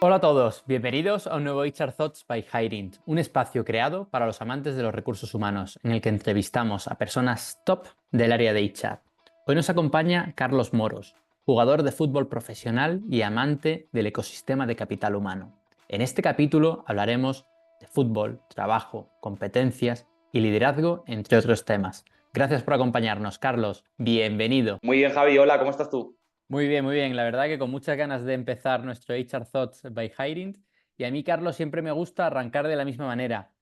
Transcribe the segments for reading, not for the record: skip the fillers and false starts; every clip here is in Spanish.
Hola a todos, bienvenidos a un nuevo HR Thoughts by Hirint, un espacio creado para los amantes de los recursos humanos, en el que entrevistamos a personas top del área de HR. Hoy nos acompaña Carlos Moros, jugador de fútbol profesional y amante del ecosistema de capital humano. En este capítulo hablaremos de fútbol, trabajo, competencias y liderazgo, entre otros temas. Gracias por acompañarnos, Carlos. Bienvenido. Muy bien, Javi, hola, ¿cómo estás tú? Muy bien, muy bien. La verdad que con muchas ganas de empezar nuestro HR Thoughts by Hirint. Y a mí, Carlos, siempre me gusta arrancar de la misma manera,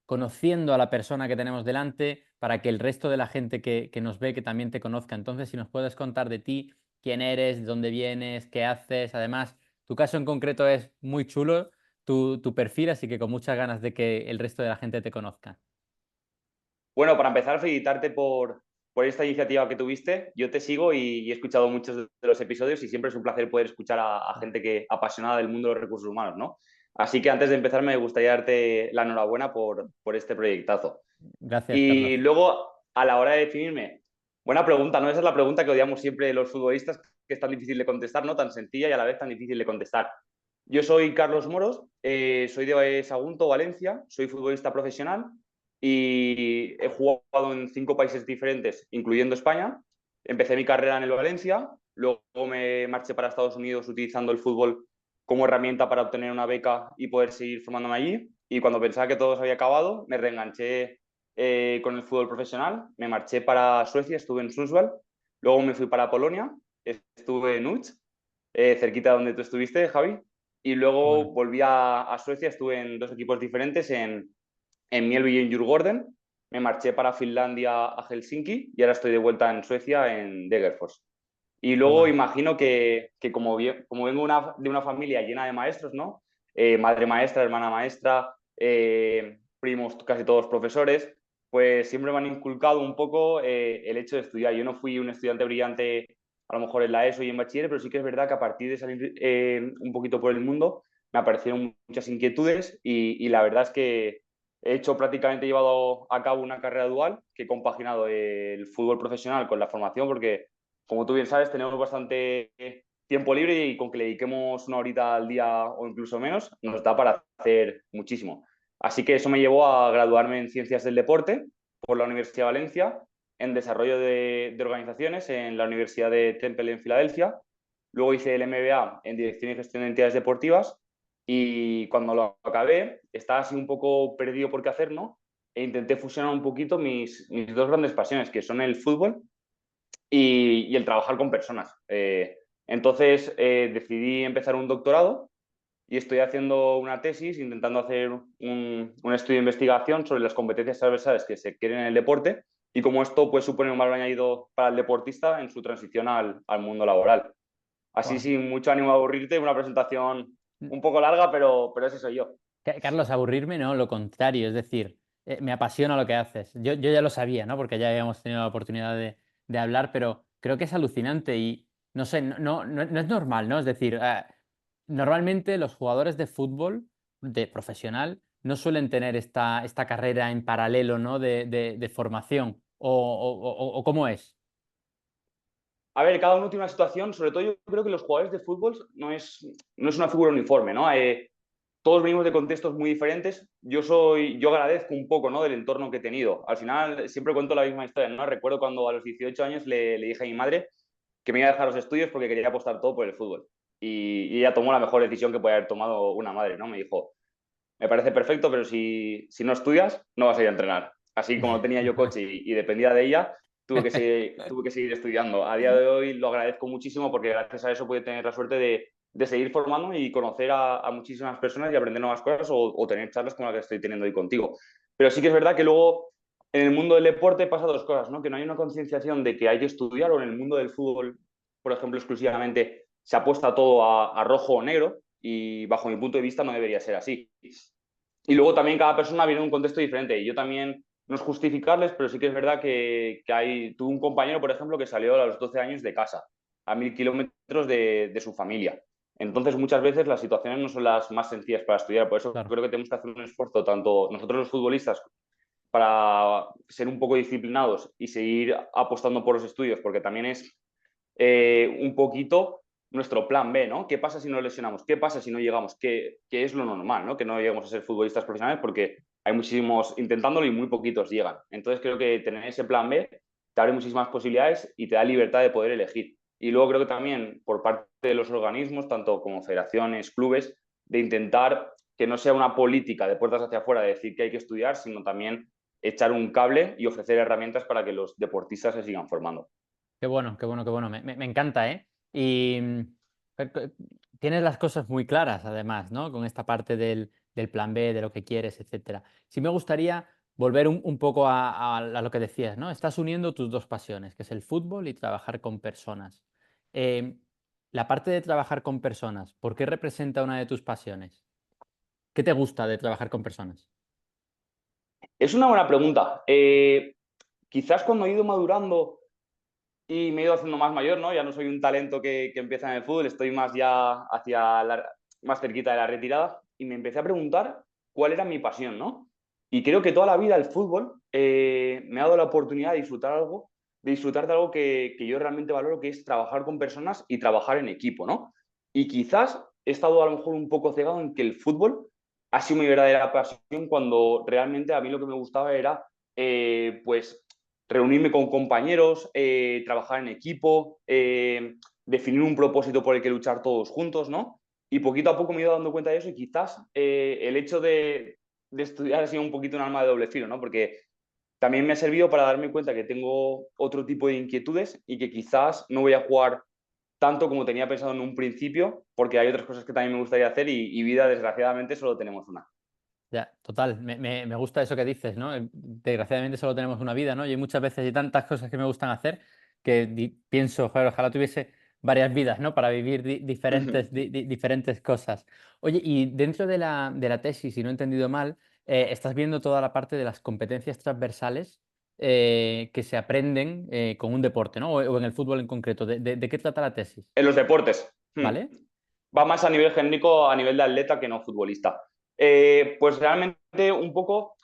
conociendo a la persona que tenemos delante para que el resto de la gente que nos ve que también te conozca. Entonces, si nos puedes contar de ti, quién eres, de dónde vienes, qué haces. Además, tu caso en concreto es muy chulo, tu perfil, así que con muchas ganas de que el resto de la gente te conozca. Bueno, para empezar, felicitarte por esta iniciativa que tuviste. Yo te sigo y he escuchado muchos de los episodios y siempre es un placer poder escuchar a gente apasionada del mundo de los recursos humanos, ¿no? Así que antes de empezar me gustaría darte la enhorabuena por este proyectazo. Gracias, Y Carlos. luego, a la hora de definirme, buena pregunta, ¿no? Esa es la pregunta que odiamos siempre los futbolistas, que es tan difícil de contestar, ¿no? Tan sencilla y a la vez tan difícil de contestar. Yo soy Carlos Moros, soy de Sagunto, Valencia, soy futbolista profesional y he jugado en 5 países diferentes, incluyendo España. Empecé mi carrera en el Valencia, luego me marché para Estados Unidos utilizando el fútbol como herramienta para obtener una beca y poder seguir formándome allí. Y cuando pensaba que todo se había acabado, me reenganché con el fútbol profesional, me marché para Suecia, estuve en Sundsvall, luego me fui para Polonia, estuve en Łódź, cerquita de donde tú estuviste, Javi, y Qué bueno. luego volví a Suecia, estuve en 2 equipos diferentes, en Mjällby y en Djurgården. Me marché para Finlandia a Helsinki y ahora estoy de vuelta en Suecia, en Degerfors. Y Qué luego bueno. imagino que como vengo de una familia llena de maestros, ¿no? Madre maestra, hermana maestra, primos casi todos profesores, pues siempre me han inculcado un poco el hecho de estudiar. Yo no fui un estudiante brillante a lo mejor en la ESO y en bachiller, pero sí que es verdad que a partir de salir un poquito por el mundo me aparecieron muchas inquietudes y la verdad es que prácticamente he llevado a cabo una carrera dual que he compaginado el fútbol profesional con la formación porque, como tú bien sabes, tenemos bastante tiempo libre y con que le dediquemos una horita al día o incluso menos, nos da para hacer muchísimo. Así que eso me llevó a graduarme en Ciencias del Deporte por la Universidad de Valencia, en Desarrollo de Organizaciones en la Universidad de Temple en Filadelfia. Luego hice el MBA en Dirección y Gestión de Entidades Deportivas y cuando lo acabé estaba así un poco perdido por qué hacer, ¿no? E intenté fusionar un poquito mis dos grandes pasiones, que son el fútbol y el trabajar con personas. Entonces decidí empezar un doctorado y estoy haciendo una tesis intentando hacer un estudio de investigación sobre las competencias transversales que se quieren en el deporte y cómo esto puede suponer un valor añadido para el deportista en su transición al mundo laboral. Así, Buah. sin mucho ánimo a aburrirte, una presentación un poco larga, pero ese soy yo. Carlos, aburrirme no, lo contrario, es decir, me apasiona lo que haces. Yo ya lo sabía, ¿no? Porque ya habíamos tenido la oportunidad de hablar, pero creo que es alucinante y no sé, no es normal, ¿no? Es decir, normalmente los jugadores de fútbol, de profesional, no suelen tener esta carrera en paralelo, ¿no? De formación. O ¿cómo es? A ver, cada uno tiene una situación, sobre todo yo creo que los jugadores de fútbol no es una figura uniforme, ¿no? Todos venimos de contextos muy diferentes. Yo agradezco un poco, ¿no? Del entorno que he tenido. Al final siempre cuento la misma historia, ¿no? Recuerdo cuando a los 18 años le dije a mi madre que me iba a dejar los estudios porque quería apostar todo por el fútbol. Y ella tomó la mejor decisión que puede haber tomado una madre, ¿no? Me dijo, me parece perfecto, pero si no estudias, no vas a ir a entrenar. Así como tenía yo coche y dependía de ella, tuve que seguir estudiando. A día de hoy lo agradezco muchísimo porque gracias a eso pude tener la suerte de seguir formando y conocer a muchísimas personas y aprender nuevas cosas o tener charlas como la que estoy teniendo hoy contigo. Pero sí que es verdad que luego en el mundo del deporte pasa dos cosas, ¿no? Que no hay una concienciación de que hay que estudiar o en el mundo del fútbol, por ejemplo, exclusivamente se apuesta todo a rojo o negro y bajo mi punto de vista no debería ser así. Y luego también cada persona viene de un contexto diferente y yo también no es justificarles, pero sí que es verdad que tuve un compañero, por ejemplo, que salió a los 12 años de casa, a 1000 kilómetros de su familia. Entonces, muchas veces las situaciones no son las más sencillas para estudiar. Por eso Claro. creo que tenemos que hacer un esfuerzo, tanto nosotros los futbolistas, para ser un poco disciplinados y seguir apostando por los estudios, porque también es un poquito nuestro plan B, ¿no? ¿Qué pasa si nos lesionamos? ¿Qué pasa si no llegamos? ¿Qué es lo normal, ¿no? Que no lleguemos a ser futbolistas profesionales porque hay muchísimos intentándolo y muy poquitos llegan. Entonces creo que tener ese plan B te abre muchísimas posibilidades y te da libertad de poder elegir. Y luego creo que también por parte de los organismos, tanto como federaciones, clubes, de intentar que no sea una política de puertas hacia afuera de decir que hay que estudiar, sino también echar un cable y ofrecer herramientas para que los deportistas se sigan formando. Qué bueno, qué bueno, qué bueno. Me encanta, ¿eh? Y tienes las cosas muy claras, además, ¿no? Con esta parte del plan B, de lo que quieres, etcétera. Sí me gustaría volver un poco a lo que decías, ¿no? Estás uniendo tus dos pasiones, que es el fútbol y trabajar con personas. Eh, la parte de trabajar con personas, ¿por qué representa una de tus pasiones? ¿Qué te gusta de trabajar con personas? Es una buena pregunta. Quizás cuando he ido madurando y me he ido haciendo más mayor, ¿no? Ya no soy un talento que empieza en el fútbol, estoy más ya más cerquita de la retirada y me empecé a preguntar cuál era mi pasión, ¿no? Y creo que toda la vida el fútbol me ha dado la oportunidad de disfrutar de algo que yo realmente valoro, que es trabajar con personas y trabajar en equipo, ¿no? Y quizás he estado a lo mejor un poco cegado en que el fútbol ha sido mi verdadera pasión cuando realmente a mí lo que me gustaba era, pues, reunirme con compañeros, trabajar en equipo, definir un propósito por el que luchar todos juntos, ¿no? Y poquito a poco me he ido dando cuenta de eso y quizás el hecho de estudiar ha sido un poquito un arma de doble filo, ¿no? Porque también me ha servido para darme cuenta que tengo otro tipo de inquietudes y que quizás no voy a jugar tanto como tenía pensado en un principio, porque hay otras cosas que también me gustaría hacer y vida, desgraciadamente, solo tenemos una. Ya, total, me gusta eso que dices, ¿no? Desgraciadamente solo tenemos una vida, ¿no? Y hay muchas veces hay tantas cosas que me gustan hacer que pienso, "Joder, ojalá tuviese varias vidas, ¿no? Para vivir diferentes cosas". Oye, y dentro de la tesis, si no he entendido mal, estás viendo toda la parte de las competencias transversales que se aprenden con un deporte, ¿no? O en el fútbol en concreto. ¿De qué trata la tesis? En los deportes. ¿Vale? Va más a nivel genérico, a nivel de atleta que no futbolista. Pues realmente un poco,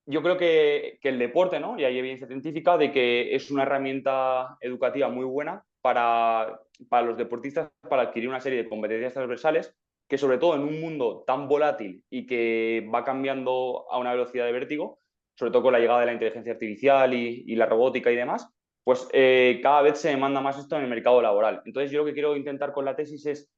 yo creo que el deporte, ¿no? Y hay evidencia científica de que es una herramienta educativa muy buena para los deportistas para adquirir una serie de competencias transversales que sobre todo en un mundo tan volátil y que va cambiando a una velocidad de vértigo, sobre todo con la llegada de la inteligencia artificial y la robótica y demás, pues cada vez se demanda más esto en el mercado laboral. Entonces yo lo que quiero intentar con la tesis es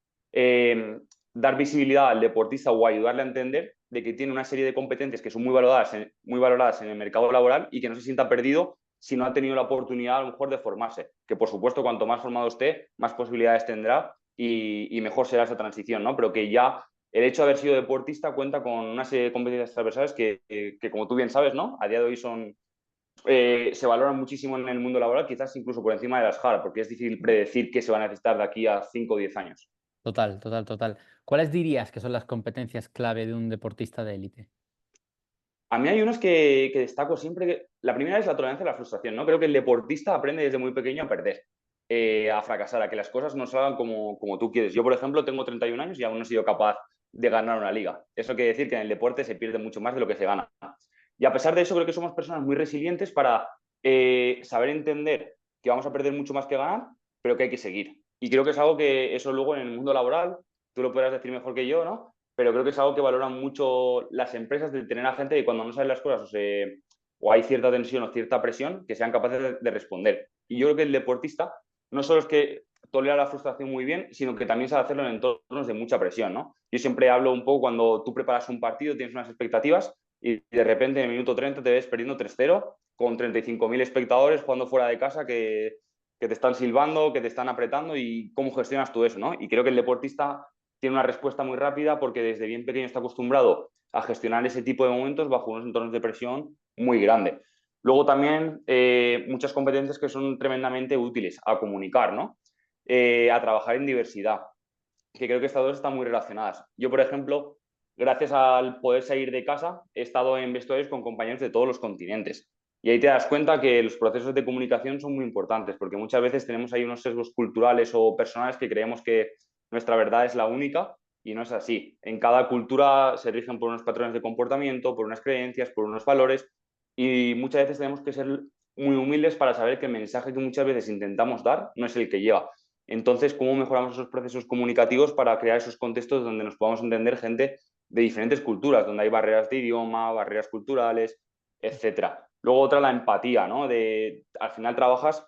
dar visibilidad al deportista o ayudarle a entender de que tiene una serie de competencias que son muy valoradas en el mercado laboral y que no se sienta perdido si no ha tenido la oportunidad a lo mejor de formarse. Que por supuesto cuanto más formado esté, más posibilidades tendrá y mejor será esa transición, ¿no? Pero que ya el hecho de haber sido deportista cuenta con una serie de competencias transversales que como tú bien sabes, ¿no? A día de hoy se valoran muchísimo en el mundo laboral, quizás incluso por encima de las hard, porque es difícil predecir qué se va a necesitar de aquí a 5 o 10 años. Total, total, total. ¿Cuáles dirías que son las competencias clave de un deportista de élite? A mí hay unos que destaco siempre. La primera es la tolerancia a la frustración, ¿no? Creo que el deportista aprende desde muy pequeño a perder, a fracasar, a que las cosas no salgan como tú quieres. Yo, por ejemplo, tengo 31 años y aún no he sido capaz de ganar una liga. Eso quiere decir que en el deporte se pierde mucho más de lo que se gana. Y a pesar de eso, creo que somos personas muy resilientes para saber entender que vamos a perder mucho más que ganar, pero que hay que seguir. Y creo que es algo que eso luego en el mundo laboral, tú lo podrás decir mejor que yo, ¿no? Pero creo que es algo que valoran mucho las empresas de tener a gente que cuando no saben las cosas o hay cierta tensión o cierta presión, que sean capaces de responder. Y yo creo que el deportista no solo es que tolera la frustración muy bien, sino que también sabe hacerlo en entornos de mucha presión, ¿no? Yo siempre hablo un poco cuando tú preparas un partido, tienes unas expectativas y de repente en el minuto 30 te ves perdiendo 3-0 con 35.000 espectadores jugando fuera de casa que te están silbando, que te están apretando y cómo gestionas tú eso, ¿no? Y creo que el deportista tiene una respuesta muy rápida porque desde bien pequeño está acostumbrado a gestionar ese tipo de momentos bajo unos entornos de presión muy grande. Luego también muchas competencias que son tremendamente útiles a comunicar, ¿no? A trabajar en diversidad, que creo que estas dos están muy relacionadas. Yo, por ejemplo, gracias al poder salir de casa, he estado en vestuarios con compañeros de todos los continentes. Y ahí te das cuenta que los procesos de comunicación son muy importantes, porque muchas veces tenemos ahí unos sesgos culturales o personales que creemos que nuestra verdad es la única y no es así. En cada cultura se rigen por unos patrones de comportamiento, por unas creencias, por unos valores y muchas veces tenemos que ser muy humildes para saber que el mensaje que muchas veces intentamos dar no es el que lleva. Entonces, ¿cómo mejoramos esos procesos comunicativos para crear esos contextos donde nos podamos entender gente de diferentes culturas, donde hay barreras de idioma, barreras culturales, etcétera? Luego otra, la empatía, ¿no? Al final trabajas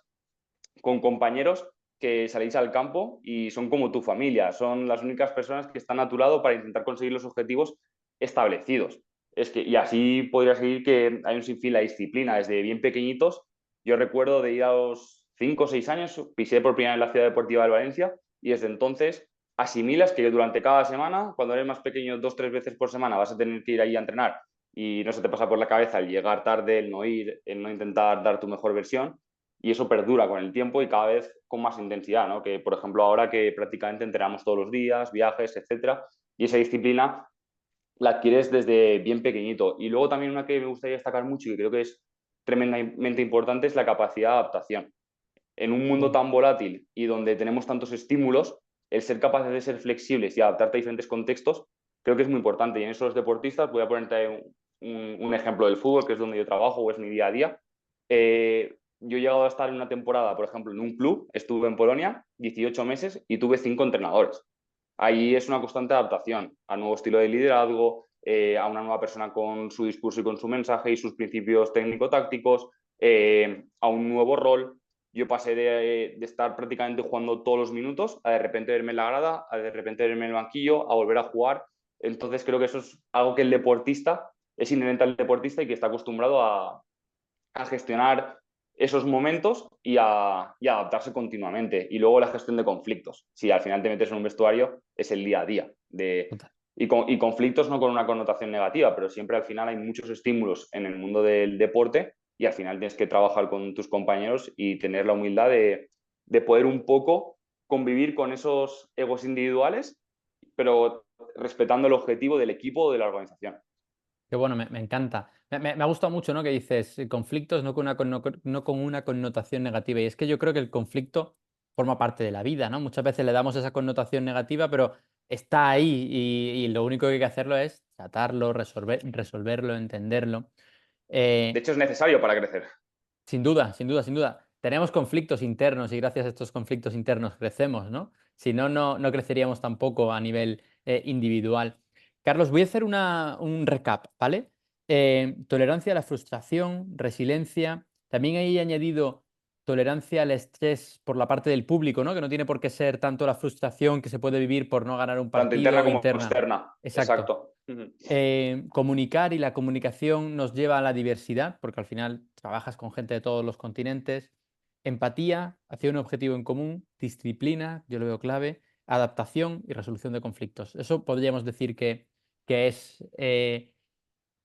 con compañeros que salís al campo y son como tu familia, son las únicas personas que están a tu lado para intentar conseguir los objetivos establecidos. Y así podría seguir que hay un sinfín la disciplina, desde bien pequeñitos. Yo recuerdo de ir a los 5 o 6 años, pisé por primera vez la Ciudad Deportiva de Valencia y desde entonces asimilas que durante cada semana, cuando eres más pequeño, 2 o 3 veces por semana vas a tener que ir ahí a entrenar y no se te pasa por la cabeza el llegar tarde, el no ir, el no intentar dar tu mejor versión, y eso perdura con el tiempo y cada vez con más intensidad, ¿no? Que, por ejemplo, ahora que prácticamente entrenamos todos los días, viajes, etcétera, y esa disciplina la adquieres desde bien pequeñito. Y luego también una que me gustaría destacar mucho y que creo que es tremendamente importante es la capacidad de adaptación. En un mundo Mm. tan volátil y donde tenemos tantos estímulos, el ser capaces de ser flexibles y adaptarte a diferentes contextos, creo que es muy importante. Y en eso los deportistas, voy a ponerte un ejemplo del fútbol, que es donde yo trabajo o es mi día a día. Yo he llegado a estar en una temporada, por ejemplo, en un club, estuve en Polonia 18 meses y tuve 5 entrenadores. Ahí es una constante adaptación al nuevo estilo de liderazgo, a una nueva persona con su discurso y con su mensaje y sus principios técnico-tácticos, a un nuevo rol. Yo pasé de estar prácticamente jugando todos los minutos a de repente verme en la grada, a de repente verme en el banquillo, a volver a jugar. Entonces creo que eso es algo que el deportista es inherente al deportista y que está acostumbrado a gestionar esos momentos y adaptarse continuamente. Y luego la gestión de conflictos. Si al final te metes en un vestuario, es el día a día. Total. Y conflictos no con una connotación negativa, pero siempre al final hay muchos estímulos en el mundo del deporte y al final tienes que trabajar con tus compañeros y tener la humildad de poder un poco convivir con esos egos individuales, pero respetando el objetivo del equipo o de la organización. Qué bueno, me encanta. Me ha gustado mucho, ¿no? Que dices conflictos no con no con una connotación negativa. Y es que yo creo que el conflicto forma parte de la vida, ¿no? Muchas veces le damos esa connotación negativa, pero está ahí y lo único que hay que hacerlo es tratarlo, resolverlo, entenderlo. De Eh, hecho, es necesario para crecer. Sin duda, sin duda, sin duda. Tenemos conflictos internos y gracias a estos conflictos internos crecemos, ¿no? Si no, no creceríamos tampoco a nivel individual. Carlos, voy a hacer un recap, ¿vale? Tolerancia a la frustración, resiliencia. También he añadido tolerancia al estrés por la parte del público, ¿no? Que no tiene por qué ser tanto la frustración que se puede vivir por no ganar un Tanto partido interna o como interna. externa. Exacto. Exacto. Ujú. Comunicar y la comunicación nos lleva a la diversidad, porque al final trabajas con gente de todos los continentes. Empatía hacia un objetivo en común, disciplina, yo lo veo clave, adaptación y resolución de conflictos. Eso podríamos decir que es...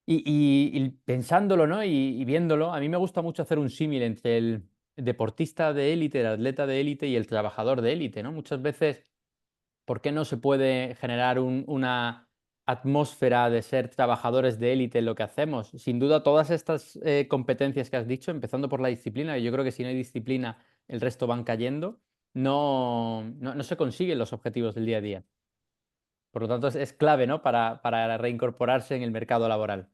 y pensándolo, ¿no? Y viéndolo, a mí me gusta mucho hacer un símil entre el deportista de élite, el atleta de élite y el trabajador de élite, ¿no? Muchas veces ¿por qué no se puede generar una atmósfera de ser trabajadores de élite en lo que hacemos? Sin duda, todas estas competencias que has dicho, empezando por la disciplina, y yo creo que si no hay disciplina, el resto van cayendo, no se consiguen los objetivos del día a día. Por lo tanto, es clave, ¿no? Para reincorporarse en el mercado laboral.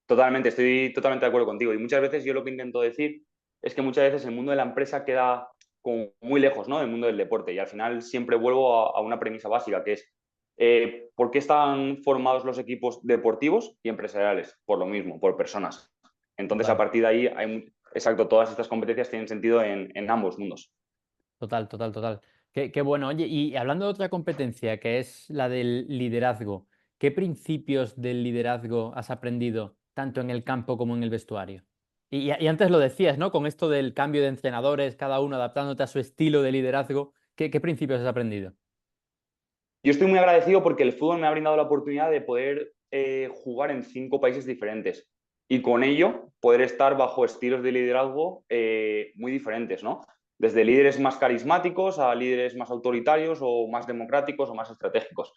Totalmente, estoy totalmente de acuerdo contigo. Y muchas veces yo lo que intento decir es que muchas veces el mundo de la empresa queda como muy lejos, ¿no? Del mundo del deporte. Y al final siempre vuelvo a una premisa básica, que es ¿por qué están formados los equipos deportivos y empresariales? Por lo mismo, por personas. Entonces, a Total. partir de ahí, exacto, todas estas competencias tienen sentido en ambos mundos. Total, total, total. Qué bueno. Oye, y hablando de otra competencia, que es la del liderazgo, ¿qué principios del liderazgo has aprendido tanto en el campo como en el vestuario? Y antes lo decías, ¿no? Con esto del cambio de entrenadores, cada uno adaptándote a su estilo de liderazgo, ¿qué principios has aprendido? Yo estoy muy agradecido porque el fútbol me ha brindado la oportunidad de poder jugar en 5 países diferentes y con ello poder estar bajo estilos de liderazgo muy diferentes, ¿no? Desde líderes más carismáticos a líderes más autoritarios o más democráticos o más estratégicos.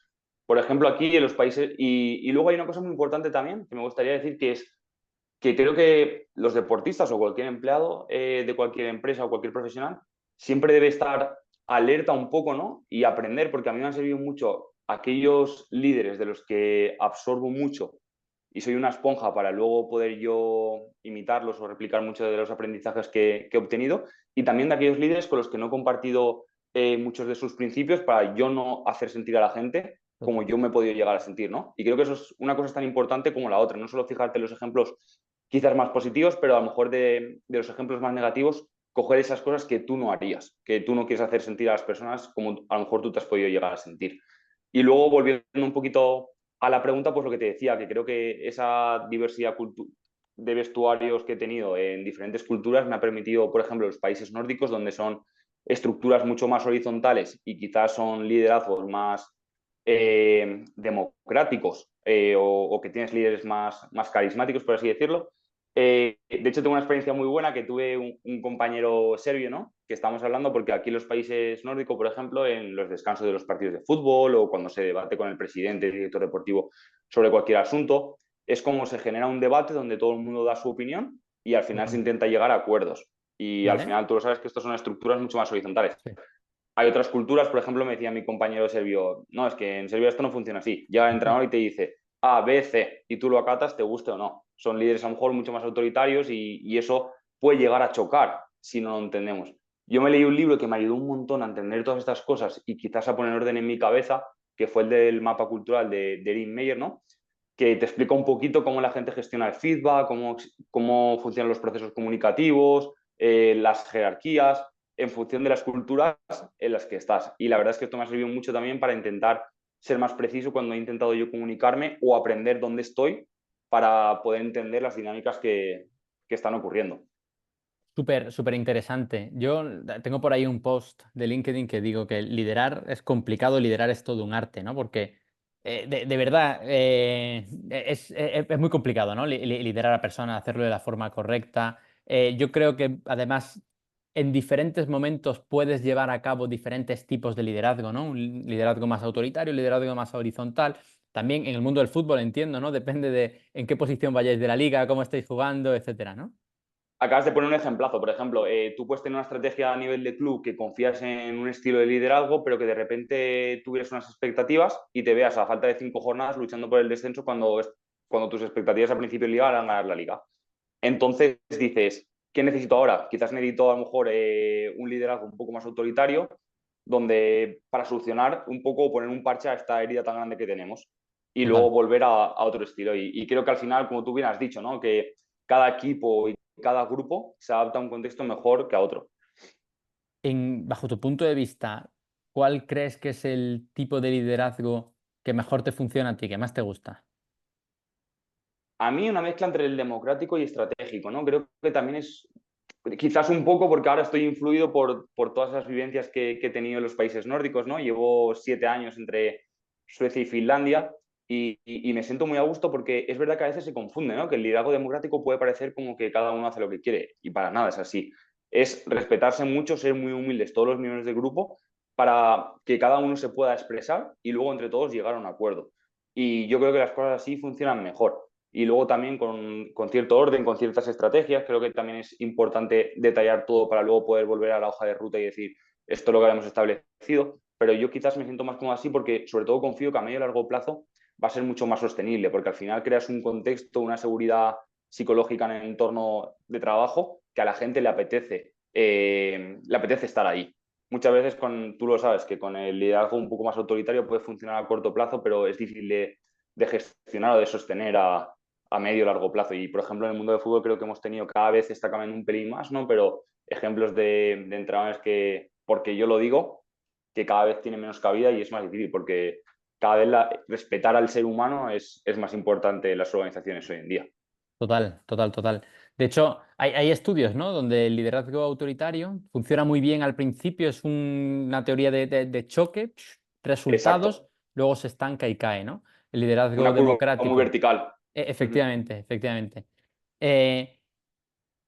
Por ejemplo, aquí en los países, y luego hay una cosa muy importante también que me gustaría decir, que es que creo que los deportistas o cualquier empleado de cualquier empresa o cualquier profesional siempre debe estar alerta un poco, ¿no? Y aprender, porque a mí me han servido mucho aquellos líderes de los que absorbo mucho y soy una esponja para luego poder yo imitarlos o replicar muchos de los aprendizajes que he obtenido, y también de aquellos líderes con los que no he compartido muchos de sus principios para yo no hacer sentir a la gente como Total. yo me he podido llegar a sentir, ¿no? Y creo que eso es una cosa tan importante como la otra, no solo fijarte en los ejemplos quizás más positivos, pero a lo mejor de los ejemplos más negativos, coger esas cosas que tú no harías, que tú no quieres hacer sentir a las personas como a lo mejor tú te has podido llegar a sentir. Y luego, volviendo un poquito a la pregunta, pues lo que te decía, que creo que esa diversidad de vestuarios que he tenido en diferentes culturas me ha permitido, por ejemplo, los países nórdicos, donde son estructuras mucho más horizontales y quizás son liderazgos más democráticos o que tienes líderes más carismáticos, por así decirlo. De hecho, tengo una experiencia muy buena que tuve un compañero serbio, ¿no? Que estamos hablando porque aquí en los países nórdicos, por ejemplo, en los descansos de los partidos de fútbol o cuando se debate con el presidente, el director deportivo sobre cualquier asunto, es como se genera un debate donde todo el mundo da su opinión y al final se Total. intenta llegar a acuerdos. Y al ¿Vale? final tú lo sabes que estas son estructuras mucho más horizontales. Sí. Hay otras culturas, por ejemplo, me decía mi compañero serbio, no, es que en Serbia esto no funciona así. Llega el entrenador y te dice A, B, C, y tú lo acatas, te guste o no. Son líderes a lo mejor mucho más autoritarios y eso puede llegar a chocar si no lo entendemos. Yo me leí un libro que me ayudó un montón a entender todas estas cosas y quizás a poner orden en mi cabeza, que fue el del mapa cultural de Erin Meyer, ¿no? Que te explica un poquito cómo la gente gestiona el feedback, cómo funcionan los procesos comunicativos, las jerarquías, en función de las culturas en las que estás. Y la verdad es que esto me ha servido mucho también para intentar ser más preciso cuando he intentado yo comunicarme o aprender dónde estoy para poder entender las dinámicas que están ocurriendo. Súper, súper interesante. Yo tengo por ahí un post de LinkedIn que digo que liderar es complicado, liderar es todo un arte, ¿no? Porque de verdad es muy complicado, ¿no? Liderar a personas, hacerlo de la forma correcta. Yo creo que además en diferentes momentos puedes llevar a cabo diferentes tipos de liderazgo, ¿no? Un liderazgo más autoritario, un liderazgo más horizontal. También en el mundo del fútbol entiendo, ¿no? Depende de en qué posición vayáis de la liga, cómo estáis jugando, etcétera, ¿no? Acabas de poner un ejemplazo, por ejemplo, tú puedes tener una estrategia a nivel de club que confías en un estilo de liderazgo, pero que de repente tuvieras unas expectativas y te veas a falta de 5 jornadas luchando por el descenso cuando tus expectativas al principio de liga eran ganar la liga. Entonces dices, ¿qué necesito ahora? Quizás necesito a lo mejor un liderazgo un poco más autoritario, donde para solucionar un poco, poner un parche a esta herida tan grande que tenemos y luego Total. volver a otro estilo. Y creo que al final, como tú bien has dicho, ¿no? Que cada equipo y cada grupo se adapta a un contexto mejor que a otro. Bajo tu punto de vista, ¿cuál crees que es el tipo de liderazgo que mejor te funciona a ti, que más te gusta? A mí una mezcla entre el democrático y estratégico, ¿no? Creo que también es quizás un poco porque ahora estoy influido por todas las vivencias que he tenido en los países nórdicos, ¿no? Llevo 7 años entre Suecia y Finlandia y me siento muy a gusto porque es verdad que a veces se confunde, ¿no? Que el liderazgo democrático puede parecer como que cada uno hace lo que quiere y para nada es así. Es respetarse mucho, ser muy humildes todos los miembros del grupo para que cada uno se pueda expresar y luego entre todos llegar a un acuerdo. Y yo creo que las cosas así funcionan mejor y luego también con cierto orden, con ciertas estrategias. Creo que también es importante detallar todo para luego poder volver a la hoja de ruta y decir, esto es lo que habíamos establecido, pero yo quizás me siento más cómodo así porque sobre todo confío que a medio y largo plazo va a ser mucho más sostenible, porque al final creas un contexto, una seguridad psicológica en el entorno de trabajo que a la gente le apetece estar ahí. Muchas veces, tú lo sabes, que con el liderazgo un poco más autoritario puede funcionar a corto plazo, pero es difícil de gestionar o de sostener a medio o largo plazo. Y, por ejemplo, en el mundo del fútbol creo que hemos tenido cada vez, está cambiando un pelín más, ¿no? Pero ejemplos de entrenadores que, porque yo lo digo, que cada vez tienen menos cabida y es más difícil porque cada vez respetar al ser humano es más importante en las organizaciones hoy en día. Total, total, total. De hecho, hay estudios, ¿no? Donde el liderazgo autoritario funciona muy bien al principio, es una teoría de choque, resultados, Exacto. luego se estanca y cae, ¿no? El liderazgo Una curva muy democrático. vertical. Ujú. Efectivamente, efectivamente. Eh,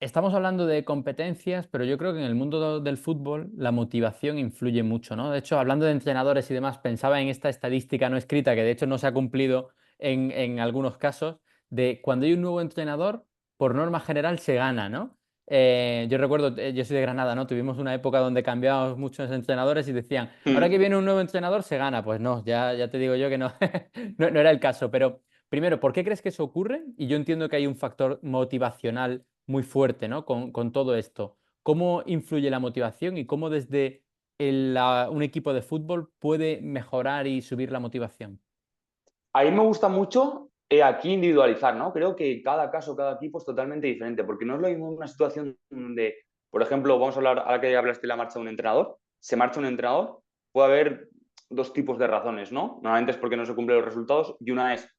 Estamos hablando de competencias, pero yo creo que en el mundo del fútbol la motivación influye mucho, ¿no? De hecho, hablando de entrenadores y demás, pensaba en esta estadística no escrita, que de hecho no se ha cumplido en algunos casos, de cuando hay un nuevo entrenador, por norma general se gana, ¿no? Yo recuerdo, yo soy de Granada, ¿no? Tuvimos una época donde cambiábamos muchos entrenadores y decían, ahora que viene un nuevo entrenador se gana. Pues no, ya te digo yo que no, no era el caso. Pero primero, ¿por qué crees que eso ocurre? Y yo entiendo que hay un factor motivacional muy fuerte, ¿no? Con todo esto. ¿Cómo influye la motivación y cómo desde un equipo de fútbol puede mejorar y subir la motivación? A mí me gusta mucho aquí individualizar, ¿no? Creo que cada caso, cada equipo es totalmente diferente, porque no es lo mismo una situación de, por ejemplo, vamos a hablar, ahora que hablaste de la marcha de un entrenador, se marcha un entrenador, puede haber dos tipos de razones, ¿no? Normalmente es porque no se cumplen los resultados y una es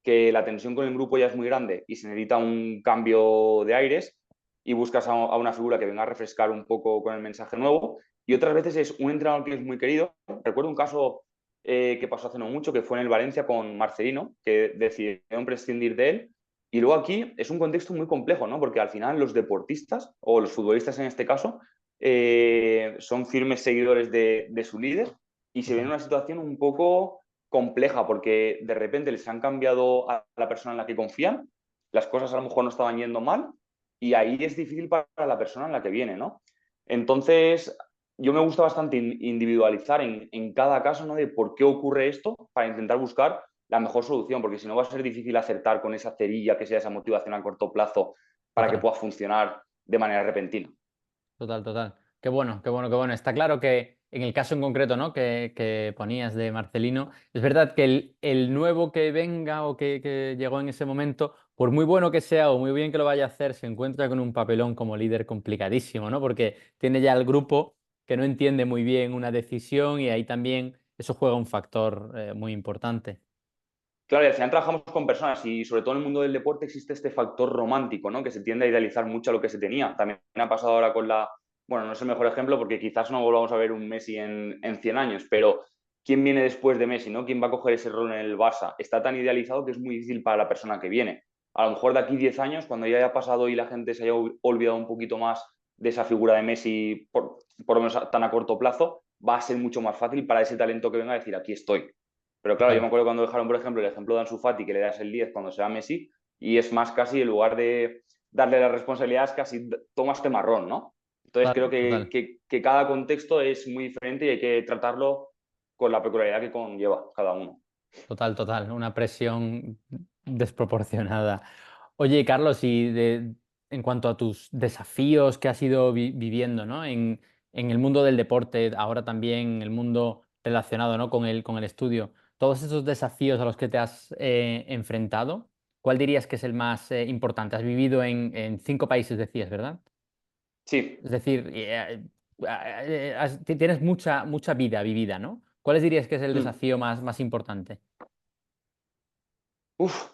que la tensión con el grupo ya es muy grande y se necesita un cambio de aires y buscas a una figura que venga a refrescar un poco con el mensaje nuevo. Y otras veces es un entrenador que es muy querido. Recuerdo un caso que pasó hace no mucho, que fue en el Valencia con Marcelino, que decidieron prescindir de él. Y luego aquí es un contexto muy complejo, ¿no? Porque al final los deportistas, o los futbolistas en este caso, son firmes seguidores de su líder y se ven en Total. una situación un poco compleja porque de repente les han cambiado a la persona en la que confían, las cosas a lo mejor no estaban yendo mal y ahí es difícil para la persona en la que viene, ¿no? Entonces, yo me gusta bastante individualizar en cada caso, ¿no? De por qué ocurre esto para intentar buscar la mejor solución, porque si no va a ser difícil acertar con esa cerilla que sea esa motivación a corto plazo para que Total. pueda funcionar de manera repentina. Total, total. Qué bueno, qué bueno, qué bueno. Está claro que en el caso en concreto, ¿no? que ponías de Marcelino, es verdad que el nuevo que venga o que llegó en ese momento, por muy bueno que sea o muy bien que lo vaya a hacer, se encuentra con un papelón como líder complicadísimo, ¿no? Porque tiene ya el grupo que no entiende muy bien una decisión y ahí también eso juega un factor muy importante. Claro, y al final trabajamos con personas y sobre todo en el mundo del deporte existe este factor romántico, ¿no? Que se tiende a idealizar mucho a lo que se tenía. También me ha pasado ahora con la, bueno, no es el mejor ejemplo porque quizás no volvamos a ver un Messi en 100 años, pero ¿quién viene después de Messi, no? ¿Quién va a coger ese rol en el Barça? Está tan idealizado que es muy difícil para la persona que viene. A lo mejor de aquí 10 años, cuando ya haya pasado y la gente se haya olvidado un poquito más de esa figura de Messi, por lo menos tan a corto plazo, va a ser mucho más fácil para ese talento que venga a decir, aquí estoy. Pero claro, yo me Total. acuerdo cuando dejaron, por ejemplo, el ejemplo de Ansu Fati, que le das el 10 cuando se va Messi, y es más casi, en lugar de darle las responsabilidades, casi tomas este marrón, ¿no? Entonces creo Total, total. que cada contexto es muy diferente y hay que tratarlo con la peculiaridad que conlleva cada uno. Total, total, una presión desproporcionada. Oye, Carlos, en cuanto a tus desafíos que has ido viviendo, ¿no? En el mundo del deporte, ahora también en el mundo relacionado, ¿no? con el estudio, todos esos desafíos a los que te has enfrentado, ¿cuál dirías que es el más importante? Has vivido en 5 países, decías, ¿verdad? Sí, Es decir, tienes mucha, mucha vida vivida, ¿no? ¿Cuáles dirías que es el mm. desafío más importante? Uf,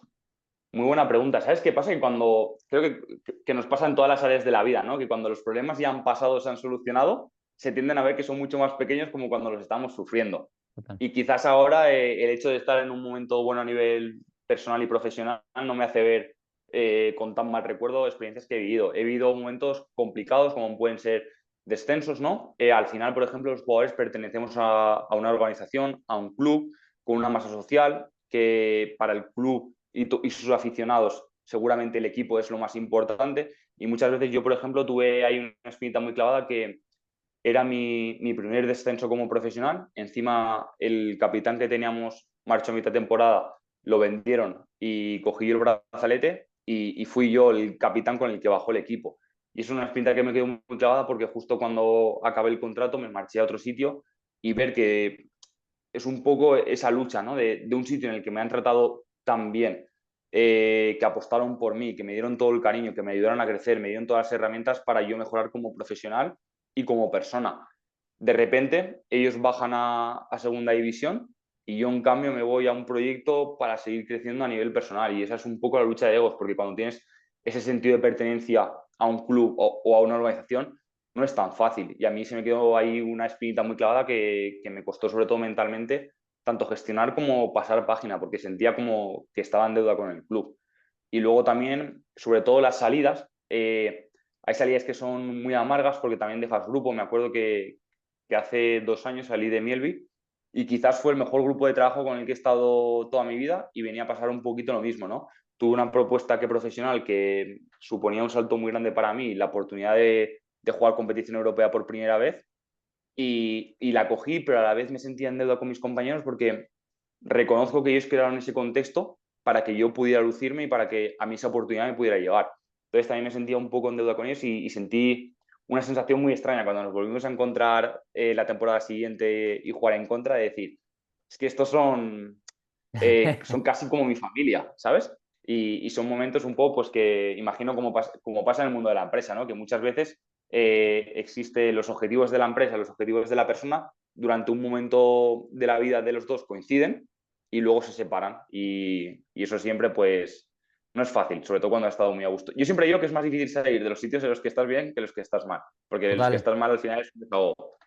muy buena pregunta. ¿Sabes qué pasa? Que cuando, creo que nos pasa en todas las áreas de la vida, ¿no? Que cuando los problemas ya han pasado, se han solucionado, se tienden a ver que son mucho más pequeños como cuando los estamos sufriendo. Total. Y quizás ahora el hecho de estar en un momento bueno a nivel personal y profesional no me hace ver con tan mal recuerdo experiencias que he vivido. He vivido momentos complicados como pueden ser descensos, ¿no? Al final, por ejemplo, los jugadores pertenecemos a una organización, a un club con una masa social que para el club y sus aficionados seguramente el equipo es lo más importante y muchas veces yo, por ejemplo, tuve ahí una espinita muy clavada que era mi primer descenso como profesional. Encima, el capitán que teníamos marchó a mitad de temporada, lo vendieron y cogí yo el brazalete y fui yo el capitán con el que bajó el equipo. Y es una espinta que me quedó muy clavada porque justo cuando acabé el contrato me marché a otro sitio y ver que es un poco esa lucha, ¿no? De un sitio en el que me han tratado tan bien, que apostaron por mí, que me dieron todo el cariño, que me ayudaron a crecer, me dieron todas las herramientas para yo mejorar como profesional y como persona. De repente, ellos bajan a segunda división y yo, en cambio, me voy a un proyecto para seguir creciendo a nivel personal. Y esa es un poco la lucha de egos, porque cuando tienes ese sentido de pertenencia a un club o a una organización, no es tan fácil. Y a mí se me quedó ahí una espinita muy clavada que me costó, sobre todo mentalmente, tanto gestionar como pasar página, porque sentía como que estaba en deuda con el club. Y luego también, sobre todo las salidas, hay salidas que son muy amargas porque también dejas grupo. Me acuerdo que hace 2 años salí de Mielby y quizás fue el mejor grupo de trabajo con el que he estado toda mi vida y venía a pasar un poquito lo mismo, ¿no? Tuve una propuesta que profesional que suponía un salto muy grande para mí, la oportunidad de jugar competición europea por primera vez y la cogí, pero a la vez me sentía en deuda con mis compañeros porque reconozco que ellos crearon ese contexto para que yo pudiera lucirme y para que a mí esa oportunidad me pudiera llegar. Entonces también me sentía un poco en deuda con ellos y sentí una sensación muy extraña cuando nos volvimos a encontrar la temporada siguiente y jugar en contra, de decir, es que estos son casi como mi familia, ¿sabes? Y son momentos un poco, pues que imagino como pasa en el mundo de la empresa, ¿no? Que muchas veces existen los objetivos de la empresa, los objetivos de la persona, durante un momento de la vida de los dos coinciden y luego se separan. Y eso siempre, pues, no es fácil, sobre todo cuando has estado muy a gusto. Yo siempre digo que es más difícil salir de los sitios en los que estás bien que los que estás mal, porque de los que Total. estás mal al final es un desahogo.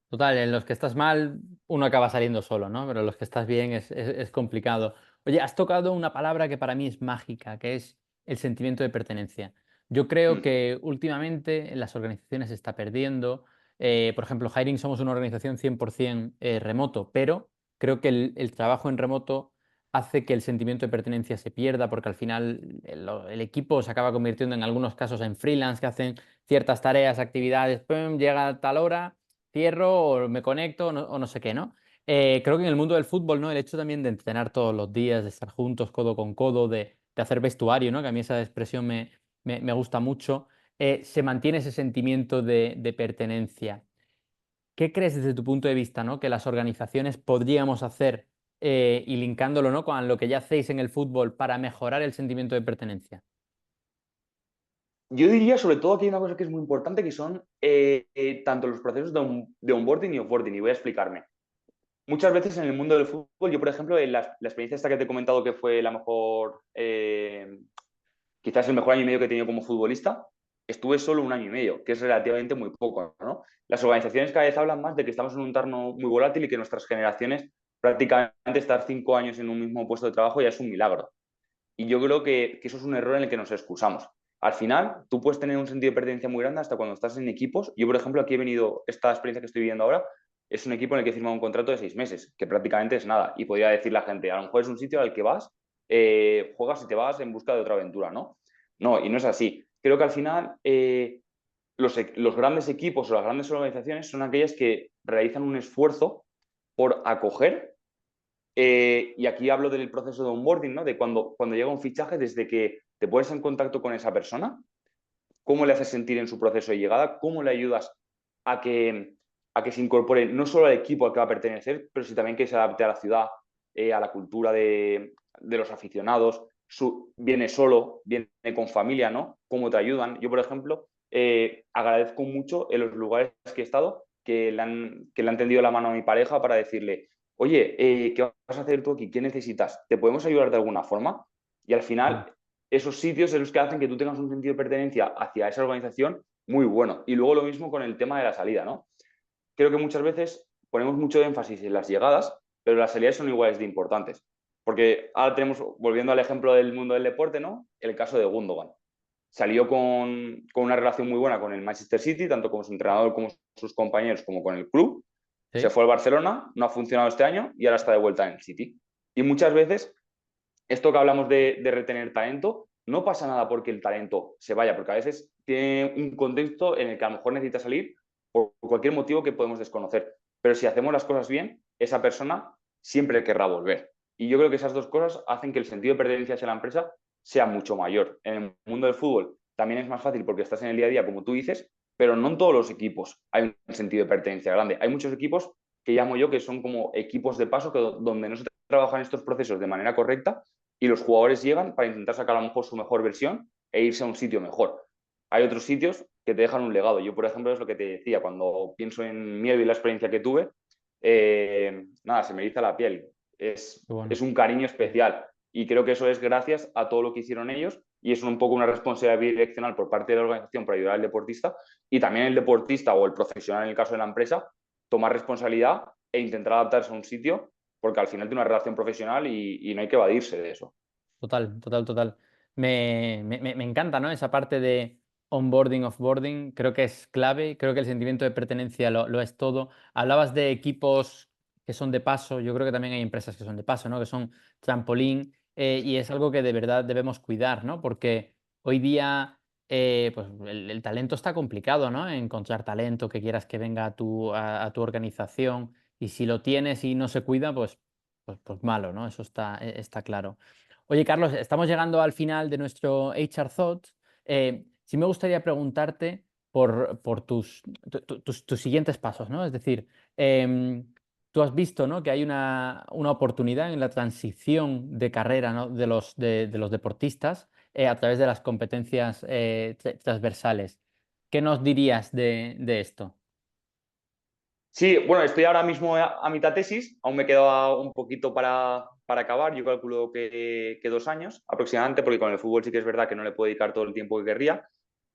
Total, en los que estás mal, uno acaba saliendo solo, ¿no? Pero en los que estás bien es complicado. Oye, has tocado una palabra que para mí es mágica, que es el sentimiento de pertenencia. Yo creo Mm. que últimamente en las organizaciones se está perdiendo. Por ejemplo, Hiring somos una organización 100% remoto, pero creo que el trabajo en remoto hace que el sentimiento de pertenencia se pierda, porque al final el equipo se acaba convirtiendo en algunos casos en freelance, que hacen ciertas tareas, actividades, pum, llega a tal hora, cierro o me conecto o no sé qué, ¿no? Creo que en el mundo del fútbol, ¿no? El hecho también de entrenar todos los días, de estar juntos, codo con codo, de hacer vestuario, ¿no? Que a mí esa expresión me gusta mucho. Se mantiene ese sentimiento de pertenencia. ¿Qué crees desde tu punto de vista, ¿no? Que las organizaciones podríamos hacer y linkándolo, ¿no? Con lo que ya hacéis en el fútbol para mejorar el sentimiento de pertenencia? Yo diría, sobre todo, que hay una cosa que es muy importante, que son tanto los procesos de onboarding y offboarding, y voy a explicarme. Muchas veces en el mundo del fútbol, yo, por ejemplo, en la experiencia esta que te he comentado, que fue la mejor, quizás el mejor año y medio que he tenido como futbolista, estuve solo un año y medio, que es relativamente muy poco, ¿no? Las organizaciones cada vez hablan más de que estamos en un entorno muy volátil y que nuestras generaciones, prácticamente estar 5 años en un mismo puesto de trabajo ya es un milagro. Y yo creo que eso es un error en el que nos excusamos. Al final, tú puedes tener un sentido de pertenencia muy grande hasta cuando estás en equipos. Yo, por ejemplo, aquí he venido, esta experiencia que estoy viviendo ahora, es un equipo en el que he firmado un contrato de 6 meses, que prácticamente es nada. Y podría decir la gente, a lo mejor es un sitio al que vas, juegas y te vas en busca de otra aventura, ¿no? No, y no es así. Creo que al final los grandes equipos o las grandes organizaciones son aquellas que realizan un esfuerzo por acoger y aquí hablo del proceso de onboarding, ¿no? De cuando llega un fichaje, desde que te pones en contacto con esa persona, cómo le haces sentir en su proceso de llegada, cómo le ayudas a que se incorpore no solo al equipo al que va a pertenecer, pero sí también que se adapte a la ciudad, a la cultura de los aficionados, viene solo, viene con familia, ¿no? Cómo te ayudan. Yo, por ejemplo, agradezco mucho en los lugares que he estado que le han tendido la mano a mi pareja para decirle, oye, ¿qué vas a hacer tú aquí? ¿Qué necesitas? ¿Te podemos ayudar de alguna forma? Y al Mm. final, esos sitios son los que hacen que tú tengas un sentido de pertenencia hacia esa organización muy bueno. Y luego lo mismo con el tema de la salida, ¿no? Creo que muchas veces ponemos mucho énfasis en las llegadas, pero las salidas son iguales de importantes. Porque ahora tenemos, volviendo al ejemplo del mundo del deporte, ¿no? El caso de Gundogan. Salió con una relación muy buena con el Manchester City, tanto como su entrenador, como sus compañeros, como con el club. Se Sí, fue al Barcelona, no ha funcionado este año y ahora está de vuelta en el City. Y muchas veces esto que hablamos de retener talento, no pasa nada porque el talento se vaya, porque a veces tiene un contexto en el que a lo mejor necesita salir por cualquier motivo que podemos desconocer. Pero si hacemos las cosas bien, esa persona siempre querrá volver. Y yo creo que esas dos cosas hacen que el sentido de pertenencia hacia la empresa sea mucho mayor. En el mundo del fútbol también es más fácil porque estás en el día a día, como tú dices, pero no en todos los equipos hay un sentido de pertenencia grande. Hay muchos equipos que llamo yo que son como equipos de paso donde no se trabajan estos procesos de manera correcta y los jugadores llegan para intentar sacar a lo mejor su mejor versión e irse a un sitio mejor. Hay otros sitios que te dejan un legado. Yo, por ejemplo, es lo que te decía, cuando pienso en Miedo y la experiencia que tuve, nada, se me eriza la piel. qué Es bueno. un cariño especial y creo que eso es gracias a todo lo que hicieron ellos y es un poco una responsabilidad direccional por parte de la organización para ayudar al deportista y también el deportista o el profesional en el caso de la empresa tomar responsabilidad e intentar adaptarse a un sitio porque al final tiene una relación profesional y no hay que evadirse de eso. Total, total, total. Me encanta, ¿no? Esa parte de onboarding, offboarding, creo que es clave, creo que el sentimiento de pertenencia lo es todo. Hablabas de equipos que son de paso, yo creo que también hay empresas que son de paso, ¿no? Que son trampolín, y es algo que de verdad debemos cuidar, ¿no? Porque hoy día pues el talento está complicado, ¿no? Encontrar talento que quieras que venga a tu organización y si lo tienes y no se cuida, pues malo, ¿no? Eso está claro. Oye, Carlos, estamos llegando al final de nuestro HR Thought. Sí me gustaría preguntarte, por tus siguientes pasos, ¿no? Es decir, tú has visto, ¿no?, que hay una oportunidad en la transición de carrera, ¿no?, de los deportistas a través de las competencias transversales. ¿Qué nos dirías de esto? Sí, bueno, estoy ahora mismo a mitad tesis, aún me queda un poquito para acabar, yo calculo que 2 años aproximadamente, porque con el fútbol sí que es verdad que no le puedo dedicar todo el tiempo que querría.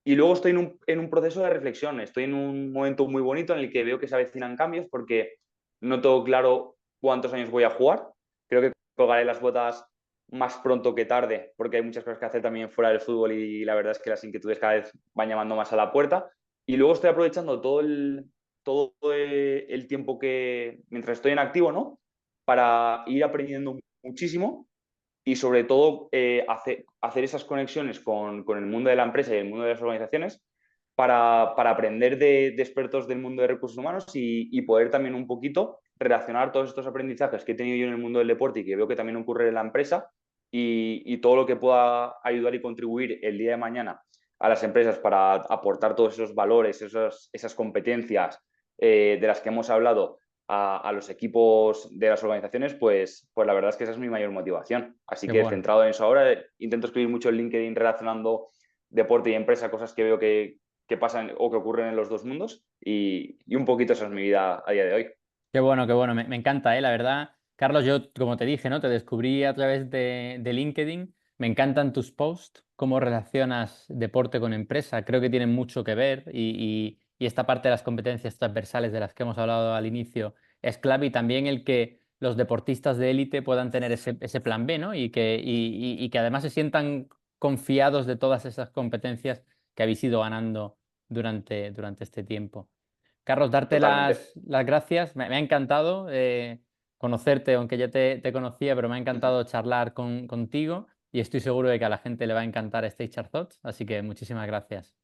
Y luego estoy en un proceso de reflexión, estoy en un momento muy bonito en el que veo que se avecinan cambios porque no tengo claro cuántos años voy a jugar. Creo que colgaré las botas más pronto que tarde porque hay muchas cosas que hacer también fuera del fútbol y la verdad es que las inquietudes cada vez van llamando más a la puerta. Y luego estoy aprovechando todo el tiempo que, mientras estoy en activo, ¿no? Para ir aprendiendo muchísimo y sobre todo hacer esas conexiones con el mundo de la empresa y el mundo de las organizaciones para aprender de expertos del mundo de recursos humanos y poder también un poquito relacionar todos estos aprendizajes que he tenido yo en el mundo del deporte y que veo que también ocurre en la empresa y todo lo que pueda ayudar y contribuir el día de mañana a las empresas para aportar todos esos valores, esas competencias de las que hemos hablado a los equipos de las organizaciones, pues la verdad es que esa es mi mayor motivación. Así Qué que bueno. centrado en eso ahora, intento escribir mucho en LinkedIn relacionando deporte y empresa, cosas que veo que pasan o que ocurren en los dos mundos y un poquito esa es mi vida a día de hoy. Qué bueno, qué bueno. Me encanta, la verdad. Carlos, yo, como te dije, ¿no?, te descubrí a través de LinkedIn. Me encantan tus posts, cómo relacionas deporte con empresa. Creo que tienen mucho que ver y esta parte de las competencias transversales de las que hemos hablado al inicio es clave y también el que los deportistas de élite puedan tener ese plan B, ¿no? Y que además se sientan confiados de todas esas competencias que habéis ido ganando durante este tiempo. Carlos, darte Totalmente. las gracias. Me ha encantado conocerte, aunque ya te conocía, pero me ha encantado charlar contigo y estoy seguro de que a la gente le va a encantar este HR Thoughts, así que muchísimas gracias.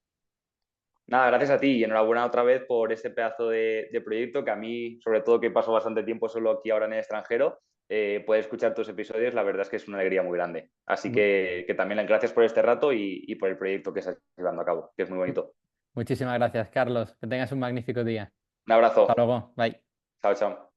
Nada, gracias a ti y enhorabuena otra vez por este pedazo de proyecto que a mí, sobre todo que paso bastante tiempo solo aquí ahora en el extranjero, poder escuchar tus episodios, la verdad es que es una alegría muy grande. Así Mu- que también gracias por este rato y por el proyecto que estás llevando a cabo, que es muy mu- bonito. Muchísimas gracias, Carlos. Que tengas un magnífico día. Un Hasta abrazo. luego. Bye. Chao, chao.